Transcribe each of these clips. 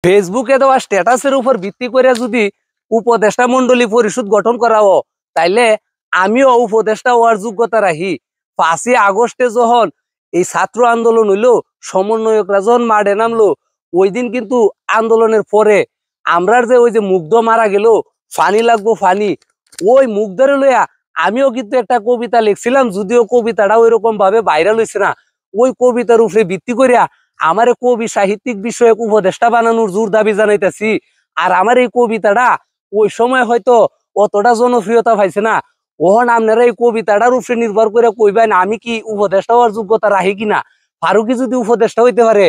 ফেসবুকে দেওয়া স্ট্যাটাসের উপর ভিত্তি করে যদি উপদেষ্টা মন্ডলী পরিষদ গঠন করা হয়, তাইলে আমিও উপদেষ্টা হওয়ার যোগ্যতা রাখি। 5ই আগস্টে যখন এই ছাত্র আন্দোলন হইলো, সমন্বয়করা যখন মাঠে নামলো, ওই দিন কিন্তু আন্দোলনের পরে আমরার যে ওই যে মুগ্ধ মারা গেল, ফানি লাগবো ফানি, ওই মুগ্ধরে লইয়া আমিও কিন্তু একটা কবিতা লিখছিলাম, যদিও কবিতাটা ওই রকম ভাবে ভাইরাল হয়েছে না। ওই কবিতার উপরে ভিত্তি করিয়া আমারে কবি সাহিত্যিক বিষয়ক উপদেষ্টা বানানোর জোর দাবি জানাইতেছি। আর আমার এই কবিতাটা ওই সময় হয়তো অতটা জনপ্রিয়তা পাইছে না। ওহন আপনারা এই কবিতাটার উপরে নির্ভর করে কইবেন আমি কি উপদেষ্টা হওয়ার যোগ্যতা রাখি কিনা। ফারুকি যদি উপদেষ্টা হইতে পারে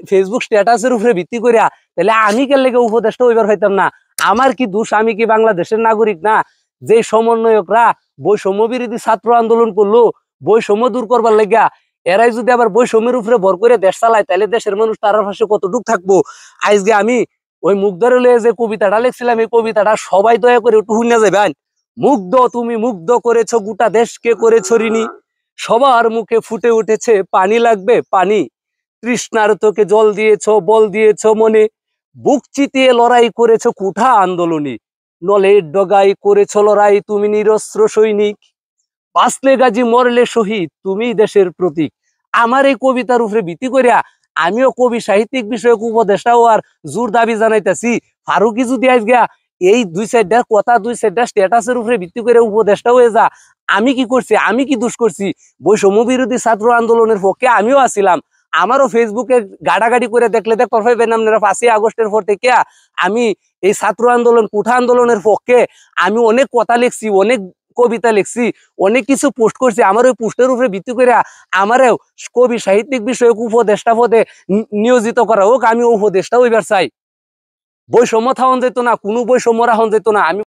ফেসবুক স্ট্যাটাসের উপরে ভিত্তি করিয়া, তাহলে আমি কে লেগে উপদেষ্টা হইবার হইতাম না? আমার কি দোষ? আমি কি বাংলাদেশের নাগরিক না? যে সমন্বয়করা বৈষম্য বিরোধী ছাত্র আন্দোলন করলো বৈষম্য দূর করবার লাগিয়া, এরাই যদি আবার বৈষম্যের উপরে ভর করে দেশ চালায়, তাহলে দেশের মানুষ তার পাশে কতটুক থাকবো? আজকে আমি ওই মুগ্ধরে লয়ে যে কবিতাটা লিখছিলাম, এই কবিতাটা সবাই দয়া করে একটু শুনে যাবেন। মুগ্ধ তুমি মুগ্ধ করেছো গোটা দেশকে করেছো ঋণী, সবার মুখে ফুটে উঠেছে পানি লাগবে পানি, তৃষ্ণার তোকে জল দিয়েছো বল দিয়েছো মনে, বুক চিতিয়ে লড়াই করেছো কুঠা আন্দোলনী, নলের ডগাই করেছো লড়াই তুমি নিরস্ত্র সৈনিক, বাঁচলে গাজী মরলে শহীদ তুমি দেশের প্রতীক। আমার এই কবিতার উপরে ভিত্তি করিয়া আমিও কবি সাহিত্যিক বিষয়ক উপদেষ্টা হওয়ার জোর দাবি জানাইতেছি। ফারুকি যদি আজ গিয়া এই 2-4টা কথা 2-4টা স্ট্যাটাসের উপরে ভিত্তি করে উপদেষ্টা হয়ে যা, আমি কি করছি? আমি কি দোষ করছি? বৈষম্য বিরোধী ছাত্র আন্দোলনের পক্ষে আমিও আছিলাম। আমারও ফেসবুকে গাড়াগাড়ি করে দেখলে দেখতে পারবেন আপনারা 5ই আগস্টের পর থেকে আমি এই ছাত্র আন্দোলন কুঠা আন্দোলনের পক্ষে আমি অনেক কথা লিখছি, অনেক কবিতা লিখছি, অনেক কিছু পোস্ট করছি। আমার ওই পোস্টের উপরে ভিত্তি করে আমারও কবি সাহিত্যিক বিষয়ক উপদেষ্টা পদে নিয়োজিত করা হোক, আমি উপদেষ্টা হইবার চাই। বৈষম্য থাউন যেত না, কোনো বৈষম্য রাখুন যেত না। আমি